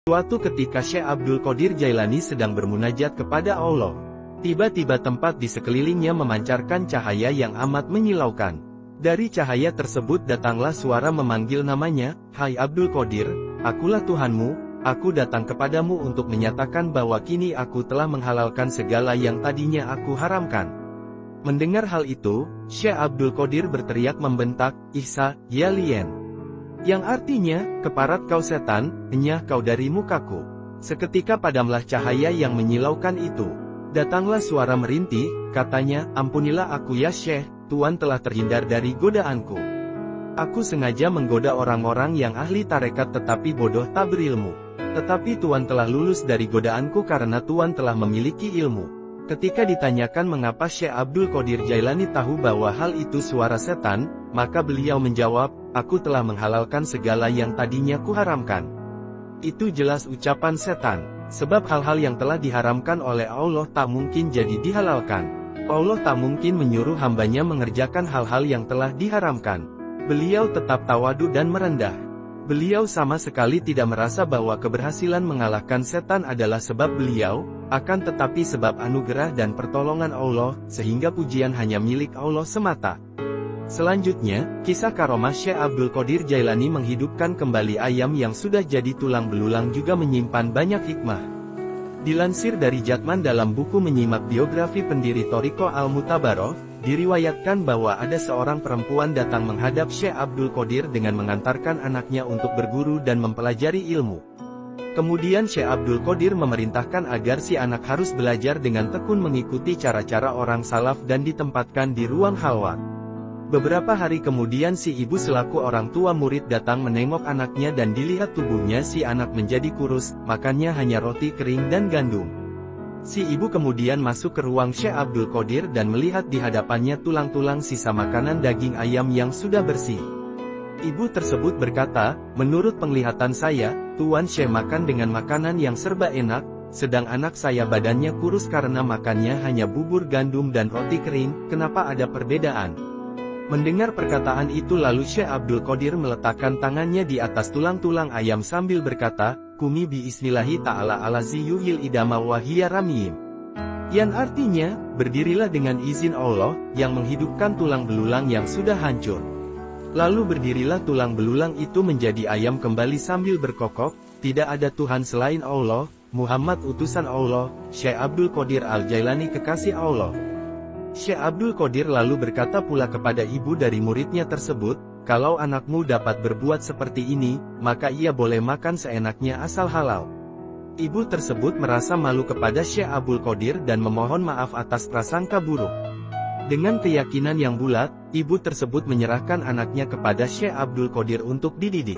Suatu ketika Syekh Abdul Qadir Jailani sedang bermunajat kepada Allah. Tiba-tiba tempat di sekelilingnya memancarkan cahaya yang amat menyilaukan. Dari cahaya tersebut datanglah suara memanggil namanya, "Hai Abdul Qadir, akulah Tuhanmu, aku datang kepadamu untuk menyatakan bahwa kini aku telah menghalalkan segala yang tadinya aku haramkan." Mendengar hal itu, Syekh Abdul Qadir berteriak membentak, "Ihsa, ya lien!" Yang artinya, "Keparat kau setan, enyah kau dari mukaku." Seketika padamlah cahaya yang menyilaukan itu. Datanglah suara merintih, katanya, "Ampunilah aku ya Syekh, Tuan telah terhindar dari godaanku. Aku sengaja menggoda orang-orang yang ahli tarekat tetapi bodoh tak berilmu. Tetapi Tuan telah lulus dari godaanku karena Tuan telah memiliki ilmu." Ketika ditanyakan mengapa Syekh Abdul Qadir Jailani tahu bahwa hal itu suara setan, maka beliau menjawab, "Aku telah menghalalkan segala yang tadinya kuharamkan." Itu jelas ucapan setan, sebab hal-hal yang telah diharamkan oleh Allah tak mungkin jadi dihalalkan. Allah tak mungkin menyuruh hambanya mengerjakan hal-hal yang telah diharamkan. Beliau tetap tawadu dan merendah. Beliau sama sekali tidak merasa bahwa keberhasilan mengalahkan setan adalah sebab beliau, akan tetapi sebab anugerah dan pertolongan Allah, sehingga pujian hanya milik Allah semata. Selanjutnya, kisah karomah Syekh Abdul Qadir Jailani menghidupkan kembali ayam yang sudah jadi tulang belulang juga menyimpan banyak hikmah. Dilansir dari Jatman dalam buku menyimak biografi pendiri Thariqah Al-Mutabaroh, diriwayatkan bahwa ada seorang perempuan datang menghadap Syekh Abdul Qadir dengan mengantarkan anaknya untuk berguru dan mempelajari ilmu. Kemudian Syekh Abdul Qadir memerintahkan agar si anak harus belajar dengan tekun mengikuti cara-cara orang salaf dan ditempatkan di ruang halwat. Beberapa hari kemudian si ibu selaku orang tua murid datang menengok anaknya dan dilihat tubuhnya si anak menjadi kurus, makannya hanya roti kering dan gandum. Si ibu kemudian masuk ke ruang Syekh Abdul Qadir dan melihat di hadapannya tulang-tulang sisa makanan daging ayam yang sudah bersih. Ibu tersebut berkata, "Menurut penglihatan saya, Tuan Syekh makan dengan makanan yang serba enak, sedang anak saya badannya kurus karena makannya hanya bubur gandum dan roti kering, kenapa ada perbedaan?" Mendengar perkataan itu lalu Syekh Abdul Qadir meletakkan tangannya di atas tulang-tulang ayam sambil berkata, "Kumi biisnillahi ta'ala alazi yuhil idama wahiyya ramiyim." Yang artinya, berdirilah dengan izin Allah, yang menghidupkan tulang belulang yang sudah hancur. Lalu berdirilah tulang belulang itu menjadi ayam kembali sambil berkokok, "Tidak ada Tuhan selain Allah, Muhammad utusan Allah, Syekh Abdul Qadir Al-Jailani kekasih Allah." Syekh Abdul Qadir lalu berkata pula kepada ibu dari muridnya tersebut, "Kalau anakmu dapat berbuat seperti ini, maka ia boleh makan seenaknya asal halal." Ibu tersebut merasa malu kepada Syekh Abdul Qadir dan memohon maaf atas prasangka buruk. Dengan keyakinan yang bulat, ibu tersebut menyerahkan anaknya kepada Syekh Abdul Qadir untuk dididik.